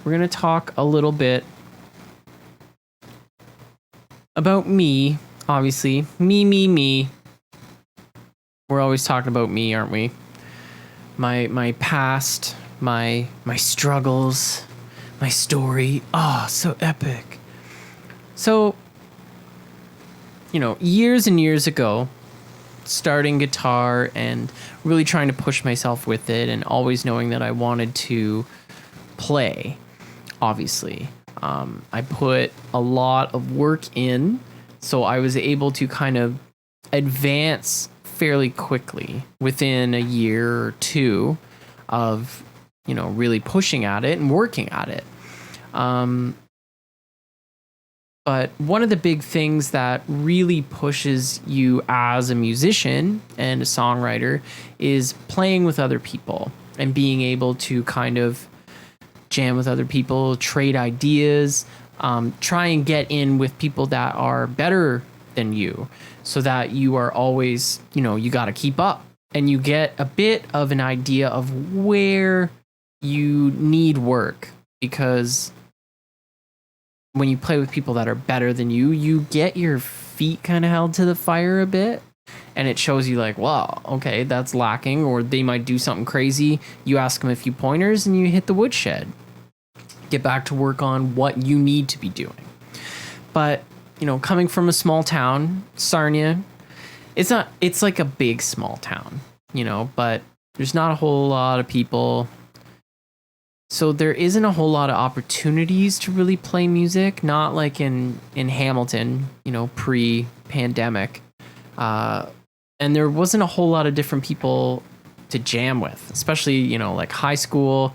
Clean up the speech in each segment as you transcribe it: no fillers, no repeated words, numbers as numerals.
we're going to talk a little bit about me, obviously. Me. We're always talking about me, aren't we? My past, my struggles, my story. So epic. So, years and years ago, starting guitar and really trying to push myself with it and always knowing that I wanted to play, obviously. I put a lot of work in, so I was able to kind of advance fairly quickly within a year or two of, really pushing at it and working at it. But one of the big things that really pushes you as a musician and a songwriter is playing with other people and being able to kind of jam with other people, trade ideas, try and get in with people that are better than you so that you are always, you got to keep up and you get a bit of an idea of where you need work, because when you play with people that are better than you, you get your feet kind of held to the fire a bit. And it shows you like, wow, okay, that's lacking. Or they might do something crazy. You ask them a few pointers and you hit the woodshed. Get back to work on what you need to be doing. But, coming from a small town, Sarnia, it's like a big small town, but there's not a whole lot of people. So there isn't a whole lot of opportunities to really play music, not like in Hamilton, pre-pandemic. And there wasn't a whole lot of different people to jam with, especially, like high school,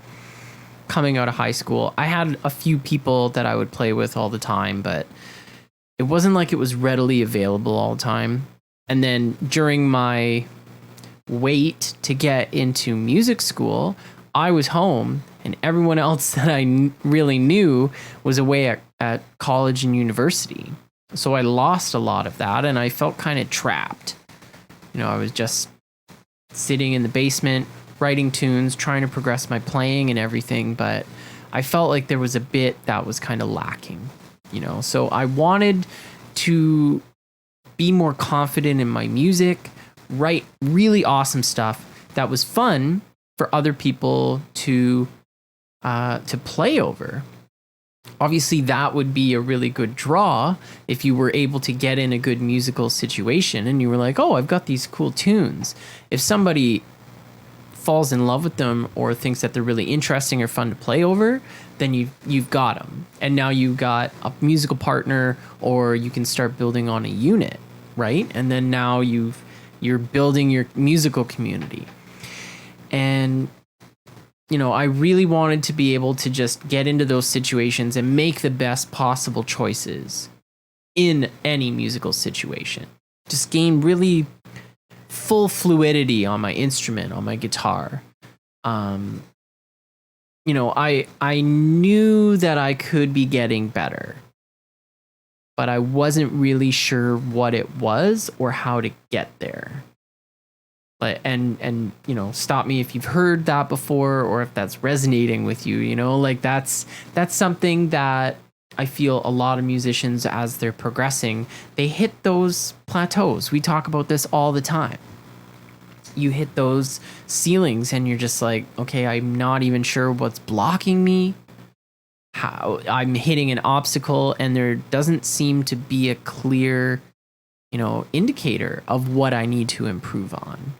coming out of high school. I had a few people that I would play with all the time, but it wasn't like it was readily available all the time. And then during my wait to get into music school, I was home and everyone else that I really knew was away at college and university. So I lost a lot of that and I felt kind of trapped. I was just sitting in the basement, writing tunes, trying to progress my playing and everything, but I felt like there was a bit that was kind of lacking, So I wanted to be more confident in my music, write really awesome stuff that was fun for other people to play over. Obviously, that would be a really good draw if you were able to get in a good musical situation and you were like, oh, I've got these cool tunes. If somebody falls in love with them or thinks that they're really interesting or fun to play over, then you've got them. And now you've got a musical partner, or you can start building on a unit, right? And then now you're building your musical community. And I really wanted to be able to just get into those situations and make the best possible choices in any musical situation. Just gain really full fluidity on my instrument, on my guitar. I knew that I could be getting better, but I wasn't really sure what it was or how to get there. And stop me if you've heard that before or if that's resonating with you, that's something that I feel a lot of musicians, as they're progressing, they hit those plateaus. We talk about this all the time. You hit those ceilings and you're just like, okay, I'm not even sure what's blocking me. How I'm hitting an obstacle and there doesn't seem to be a clear, indicator of what I need to improve on.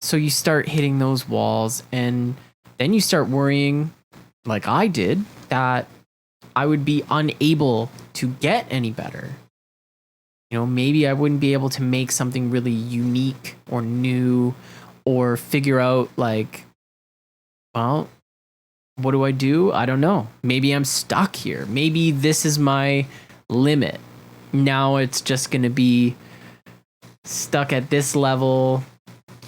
So you start hitting those walls and then you start worrying, like I did, that I would be unable to get any better. Maybe I wouldn't be able to make something really unique or new, or figure out like, well, what do I do? I don't know. Maybe I'm stuck here. Maybe this is my limit. Now it's just going to be stuck at this level,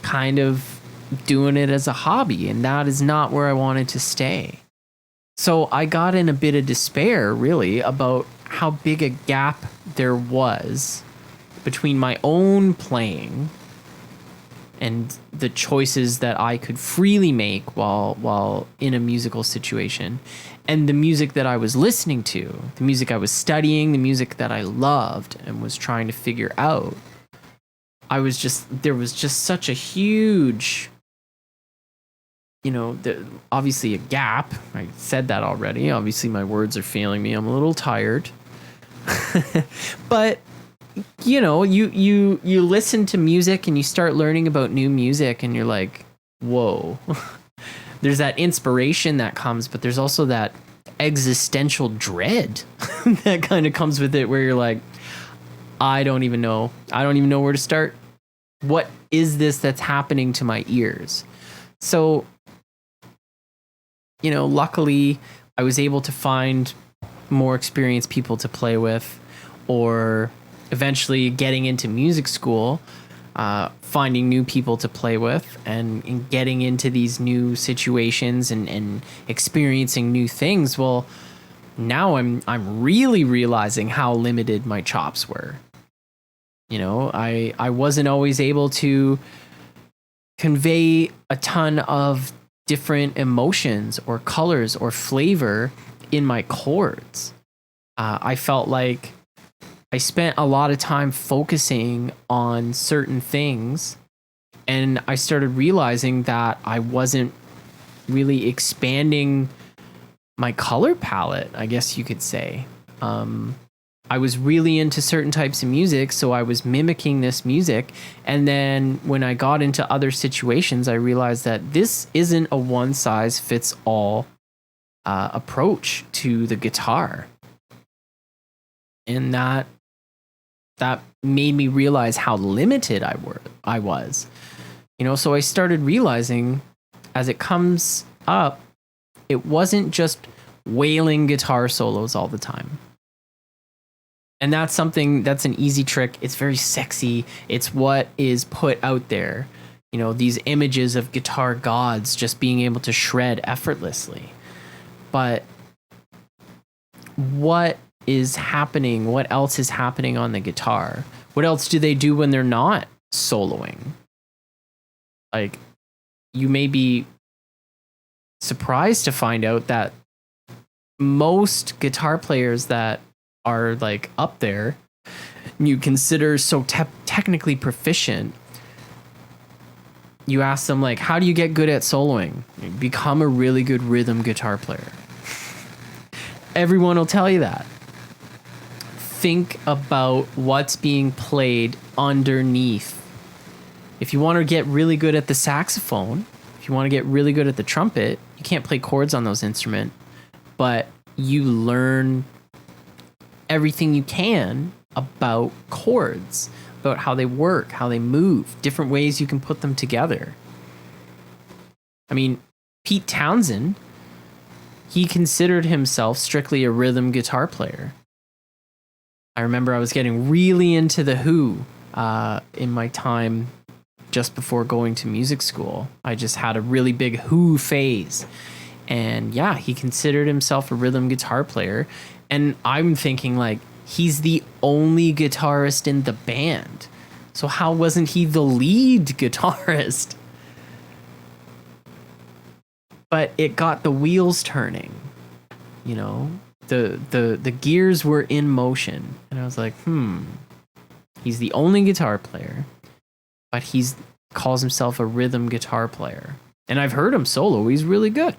kind of doing it as a hobby, and that is not where I wanted to stay. So I got in a bit of despair, really, about how big a gap there was between my own playing and the choices that I could freely make while in a musical situation, and the music that I was listening to, the music I was studying, the music that I loved and was trying to figure out. There was just such a huge, obviously a gap. I said that already. Obviously my words are failing me. I'm a little tired. But you listen to music and you start learning about new music and you're like, whoa. There's that inspiration that comes, but there's also that existential dread that kind of comes with it, where you're like, I don't even know where to start. What is this that's happening to my ears? So, luckily I was able to find more experienced people to play with, or eventually getting into music school, finding new people to play with, and getting into these new situations and experiencing new things. Well, now I'm really realizing how limited my chops were. I wasn't always able to convey a ton of different emotions or colors or flavor in my chords. I felt like I spent a lot of time focusing on certain things, and I started realizing that I wasn't really expanding my color palette, I guess you could say. I was really into certain types of music, so I was mimicking this music. And then when I got into other situations, I realized that this isn't a one-size-fits-all approach to the guitar. And that made me realize how limited I was. So I started realizing, as it comes up, it wasn't just wailing guitar solos all the time. And that's an easy trick. It's very sexy. It's what is put out there. These images of guitar gods just being able to shred effortlessly. But what is happening? What else is happening on the guitar? What else do they do when they're not soloing? Like, you may be surprised to find out that most guitar players that are like up there, you consider so technically proficient, you ask them, like, how do you get good at soloing? You become a really good rhythm guitar player. Everyone will tell you that. Think about what's being played underneath. If you want to get really good at the saxophone, if you want to get really good at the trumpet, you can't play chords on those instruments, but you learn everything you can about chords, about how they work, how they move, different ways you can put them together. I mean, Pete Townsend, he considered himself strictly a rhythm guitar player. I remember I was getting really into The Who in my time just before going to music school. I just had a really big Who phase. And yeah, he considered himself a rhythm guitar player. And I'm thinking, like, he's the only guitarist in the band. So how wasn't he the lead guitarist? But it got the wheels turning. The gears were in motion. And I was like, he's the only guitar player, but he's calls himself a rhythm guitar player. And I've heard him solo. He's really good.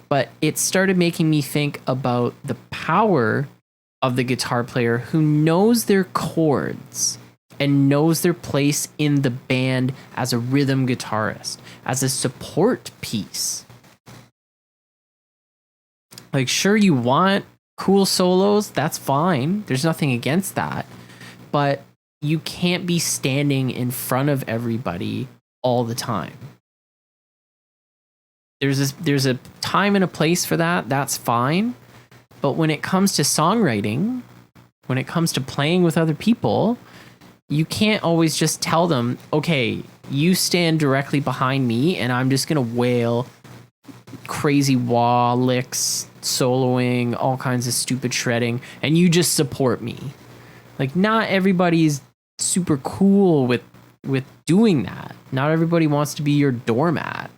But it started making me think about the power of the guitar player who knows their chords and knows their place in the band as a rhythm guitarist, as a support piece. Like, sure, you want cool solos, that's fine. There's nothing against that. But you can't be standing in front of everybody all the time. There's a time and a place for that. That's fine. But when it comes to songwriting, when it comes to playing with other people, you can't always just tell them, okay, you stand directly behind me and I'm just going to wail crazy wah licks, soloing, all kinds of stupid shredding, and you just support me. Like, not everybody's super cool with with doing that. Not everybody wants to be your doormat.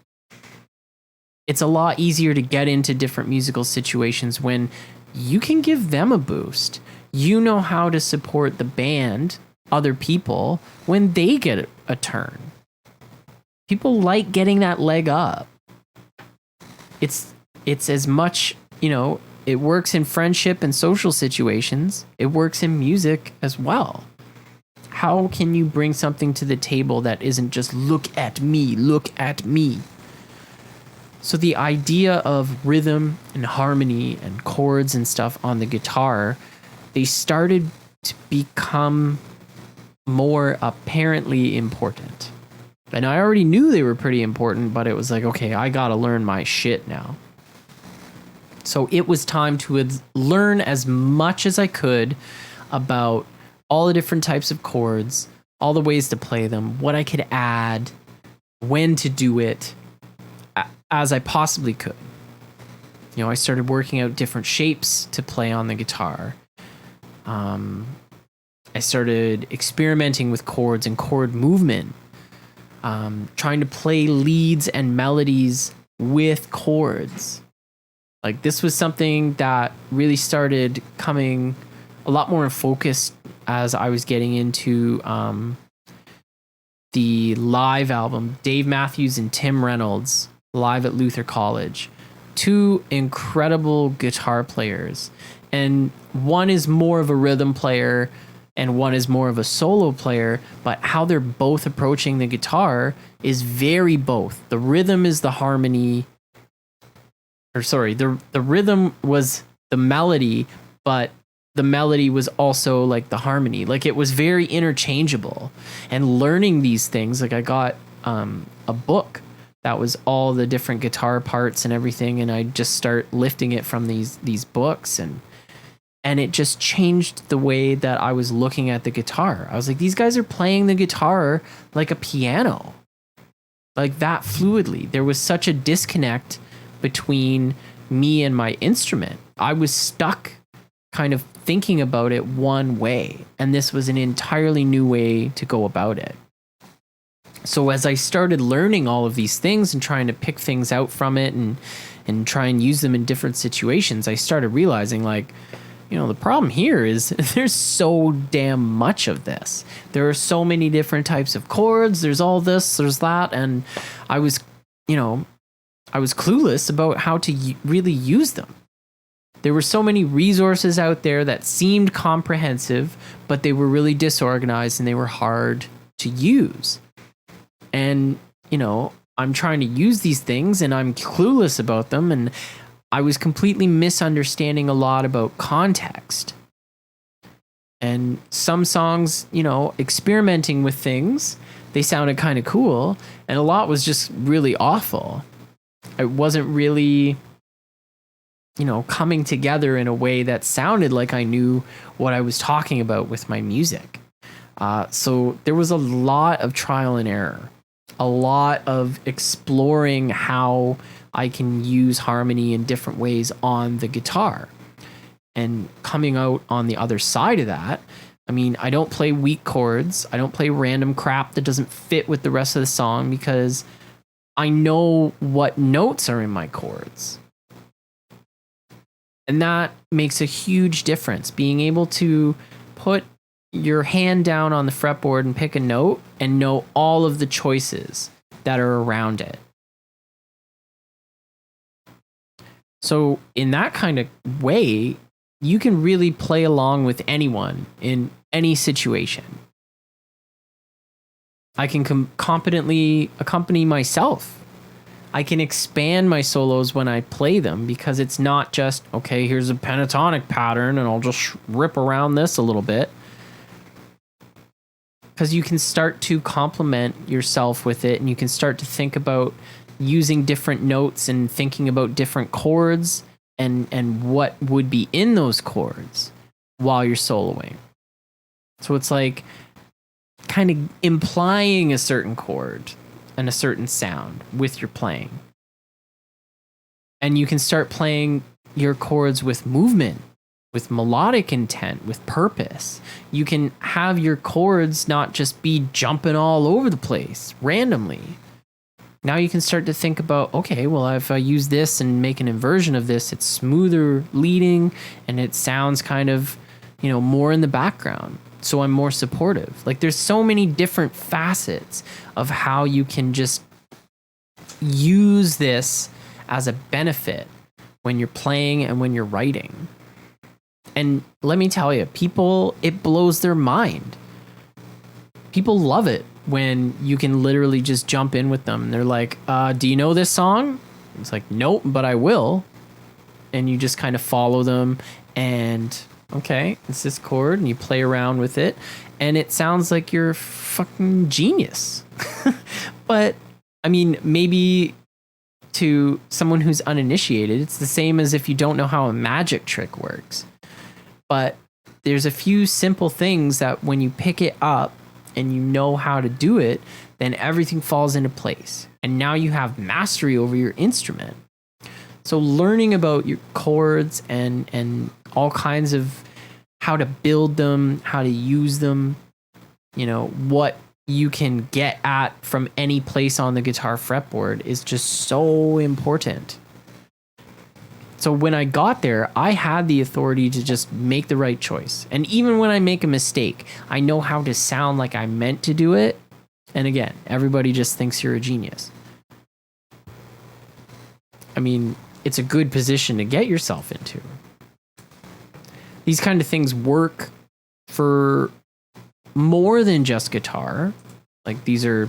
It's a lot easier to get into different musical situations when you can give them a boost. You know how to support the band, other people, when they get a turn. People like getting that leg up. It's as much, it works in friendship and social situations. It works in music as well. How can you bring something to the table that isn't just look at me, look at me? So the idea of rhythm and harmony and chords and stuff on the guitar, they started to become more apparently important. And I already knew they were pretty important, but it was like, okay, I gotta learn my shit now. So it was time to learn as much as I could about all the different types of chords, all the ways to play them, what I could add, when to do it, as I possibly could. I started working out different shapes to play on the guitar. I started experimenting with chords and chord movement, trying to play leads and melodies with chords. Like, this was something that really started coming a lot more in focus as I was getting into the live album, Dave Matthews and Tim Reynolds, live at Luther College. Two incredible guitar players. And one is more of a rhythm player and one is more of a solo player, but how they're both approaching the guitar is very both. The rhythm is the harmony, the rhythm was the melody, but the melody was also like the harmony. Like, it was very interchangeable. And learning these things, like, I got a book that was all the different guitar parts and everything, and I just start lifting it from these books, and it just changed the way that I was looking at the guitar. I was like, these guys are playing the guitar like a piano, like that fluidly. There was such a disconnect between me and my instrument. I was stuck kind of thinking about it one way, and this was an entirely new way to go about it. So as I started learning all of these things and trying to pick things out from it and try and use them in different situations, I started realizing, like, the problem here is there's so damn much of this. There are so many different types of chords. There's all this, there's that. And I was clueless about how to really use them. There were so many resources out there that seemed comprehensive, but they were really disorganized and they were hard to use. And, I'm trying to use these things and I'm clueless about them. And I was completely misunderstanding a lot about context. And some songs, experimenting with things, they sounded kind of cool. And a lot was just really awful. It wasn't really, coming together in a way that sounded like I knew what I was talking about with my music. So there was a lot of trial and error. A lot of exploring how I can use harmony in different ways on the guitar. And coming out on the other side of that, I don't play weak chords. I don't play random crap that doesn't fit with the rest of the song because I know what notes are in my chords. And that makes a huge difference. Being able to put your hand down on the fretboard and pick a note and know all of the choices that are around it. So in that kind of way, you can really play along with anyone in any situation. I can competently accompany myself. I can expand my solos when I play them because it's not just, okay, here's a pentatonic pattern and I'll just rip around this a little bit. Because you can start to complement yourself with it and you can start to think about using different notes and thinking about different chords and what would be in those chords while you're soloing. So it's like kind of implying a certain chord and a certain sound with your playing. And you can start playing your chords with movement with melodic intent, with purpose. You can have your chords not just be jumping all over the place randomly. Now you can start to think about, okay, well, if I use this and make an inversion of this, it's smoother leading and it sounds kind of, more in the background. So I'm more supportive. Like, there's so many different facets of how you can just use this as a benefit when you're playing and when you're writing. And let me tell you, it blows their mind. People love it when you can literally just jump in with them. They're like, do you know this song? It's like, nope, but I will. And you just kind of follow them and, okay, it's this chord, and you play around with it. And it sounds like you're a fucking genius. But, I mean, maybe to someone who's uninitiated, it's the same as if you don't know how a magic trick works. But there's a few simple things that when you pick it up and you know how to do it, then everything falls into place. And now you have mastery over your instrument. So learning about your chords and all kinds of how to build them, how to use them, what you can get at from any place on the guitar fretboard is just so important. So when I got there, I had the authority to just make the right choice. And even when I make a mistake, I know how to sound like I meant to do it. And again, everybody just thinks you're a genius. I mean, it's a good position to get yourself into. These kind of things work for more than just guitar. Like, these are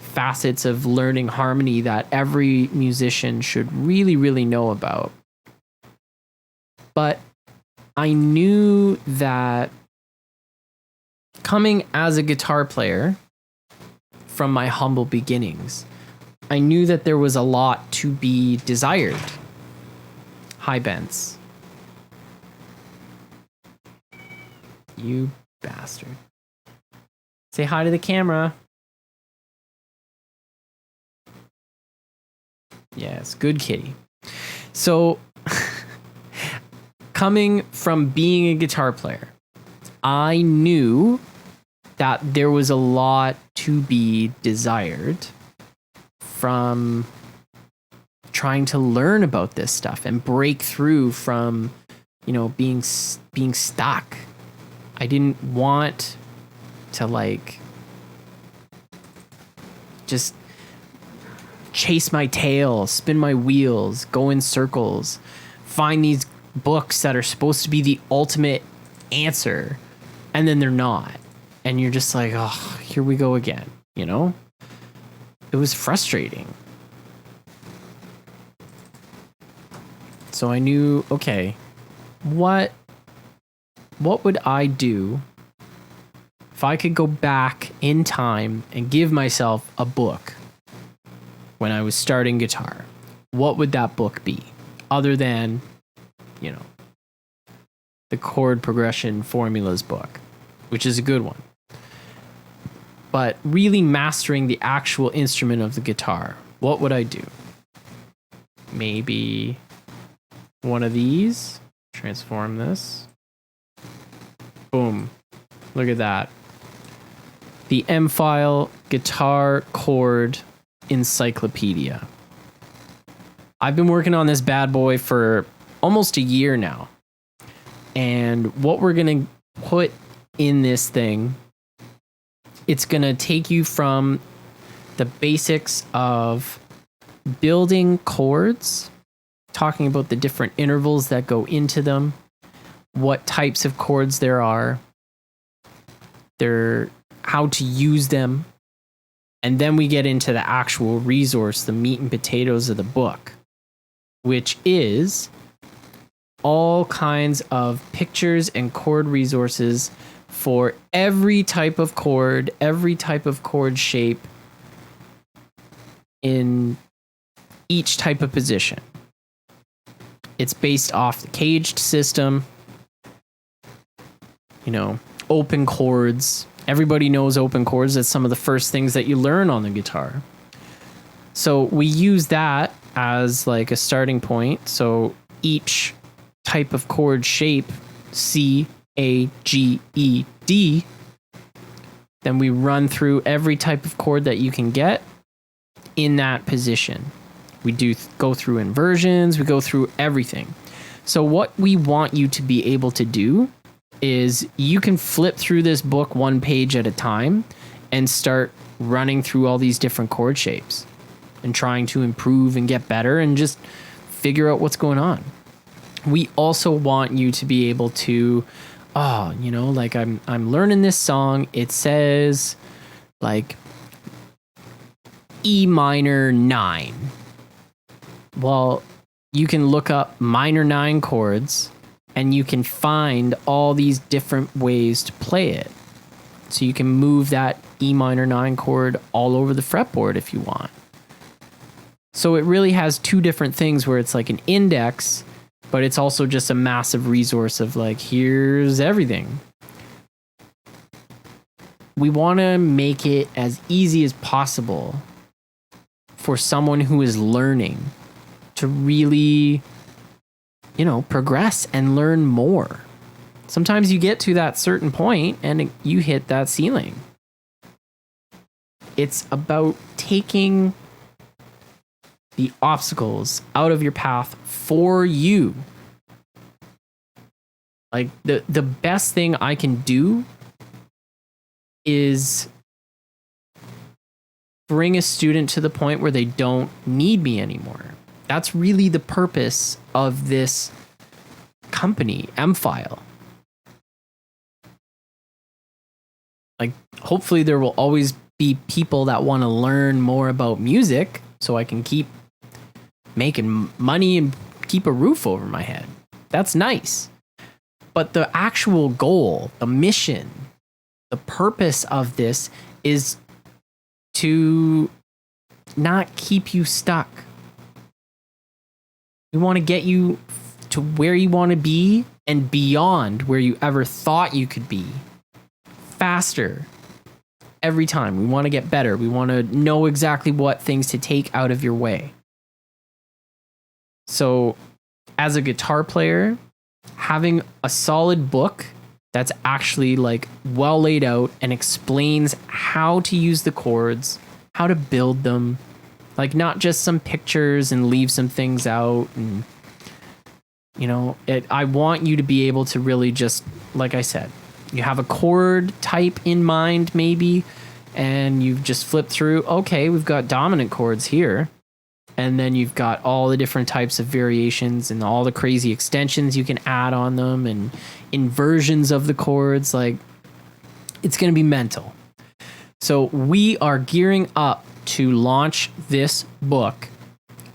facets of learning harmony that every musician should really, really know about. But I knew that coming as a guitar player from my humble beginnings, I knew that there was a lot to be desired. Hi, Bence. You bastard. Say hi to the camera. Yes, good kitty. So, coming from being a guitar player, I knew that there was a lot to be desired from trying to learn about this stuff and break through from, being stuck. I didn't want to just chase my tail, spin my wheels, go in circles, find these books that are supposed to be the ultimate answer, and then they're not. And you're just like, oh, here we go again, It was frustrating. So I knew, okay, what would I do if I could go back in time and give myself a book when I was starting guitar? What would that book be? Other than, the chord progression formulas book, which is a good one. But really mastering the actual instrument of the guitar, what would I do? Maybe one of these. Transform this. Boom. Look at that. The MFile Guitar Chord Encyclopedia. I've been working on this bad boy for almost a year now. And what we're going to put in this thing, it's going to take you from the basics of building chords, talking about the different intervals that go into them, what types of chords there are, how to use them, and then we get into the actual resource, the meat and potatoes of the book, which is all kinds of pictures and chord resources for every type of chord, every type of chord shape in each type of position. It's based off the caged system, open chords. Everybody knows open chords. That's some of the first things that you learn on the guitar. So we use that as like a starting point. So each type of chord shape, C, A, G, E, D, then we run through every type of chord that you can get in that position. We do go through inversions, we go through everything. So what we want you to be able to do is you can flip through this book one page at a time and start running through all these different chord shapes and trying to improve and get better and just figure out what's going on. We also want you to be able to, like I'm learning this song. It says like E minor 9. Well, you can look up minor 9 chords and you can find all these different ways to play it. So you can move that E minor 9 chord all over the fretboard if you want. So it really has two different things where it's like an index, but it's also just a massive resource of like, here's everything. We want to make it as easy as possible for someone who is learning to really, progress and learn more. Sometimes you get to that certain point and you hit that ceiling. It's about taking the obstacles out of your path for you. Like the best thing I can do is bring a student to the point where they don't need me anymore. That's really the purpose of this company, MFile. Like, hopefully there will always be people that want to learn more about music so I can keep making money and keep a roof over my head. That's nice. But the actual goal, the mission, the purpose of this is to not keep you stuck. We want to get you to where you want to be and beyond where you ever thought you could be. Faster. Every time. We want to get better. We want to know exactly what things to take out of your way. So, as a guitar player, having a solid book that's actually like well laid out and explains how to use the chords, how to build them, like not just some pictures and leave some things out. And, I want you to be able to really just, like I said, you have a chord type in mind maybe, and you've just flipped through, okay, we've got dominant chords here. And then you've got all the different types of variations and all the crazy extensions you can add on them and inversions of the chords. Like, it's going to be mental. So we are gearing up to launch this book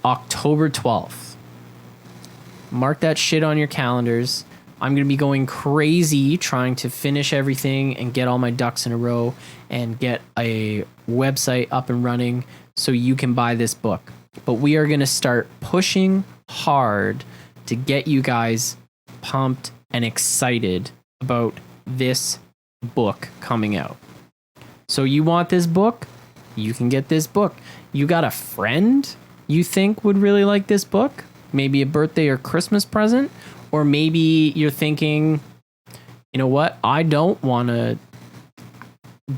October 12th. Mark that shit on your calendars. I'm going to be going crazy trying to finish everything and get all my ducks in a row and get a website up and running so you can buy this book. But we are going to start pushing hard to get you guys pumped and excited about this book coming out. So you want this book? You can get this book. You got a friend you think would really like this book? Maybe a birthday or Christmas present? Or maybe you're thinking, you know what? I don't want to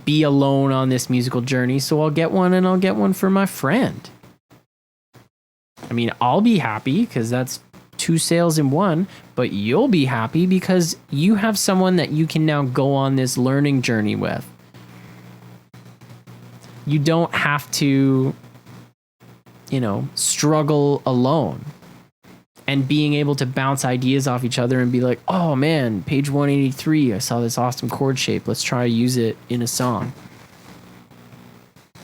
be alone on this musical journey, so I'll get one, and I'll get one for my friend. I mean, I'll be happy because that's 2 sales in one, but you'll be happy because you have someone that you can now go on this learning journey with. You don't have to, struggle alone. And being able to bounce ideas off each other and be like, oh man, page 183, I saw this awesome chord shape. Let's try to use it in a song. I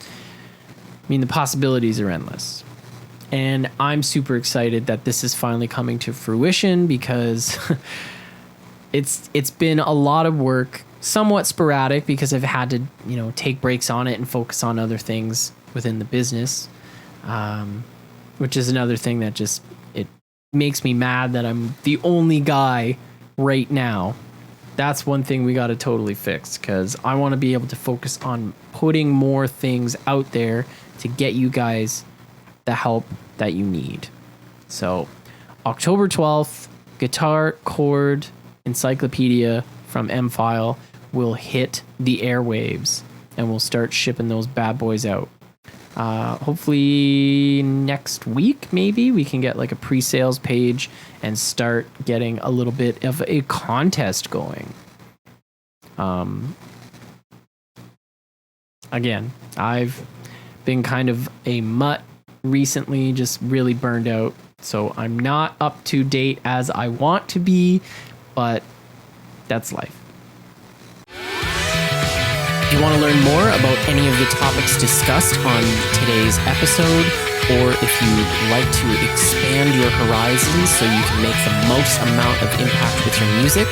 mean, the possibilities are endless. And I'm super excited that this is finally coming to fruition because it's been a lot of work, somewhat sporadic because I've had to, take breaks on it and focus on other things within the business, which is another thing that just, it makes me mad that I'm the only guy right now. That's one thing we got to totally fix because I want to be able to focus on putting more things out there to get you guys the help that you need. So October 12th, Guitar Chord Encyclopedia from MFile will hit the airwaves, and we'll start shipping those bad boys out. Hopefully next week, maybe we can get like a pre-sales page and start getting a little bit of a contest going. Again, I've been kind of a mutt recently, just really burned out. So I'm not up to date as I want to be, but that's life. If you want to learn more about any of the topics discussed on today's episode, or if you'd like to expand your horizons so you can make the most amount of impact with your music,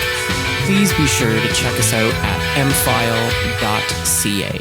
please be sure to check us out at mfile.ca.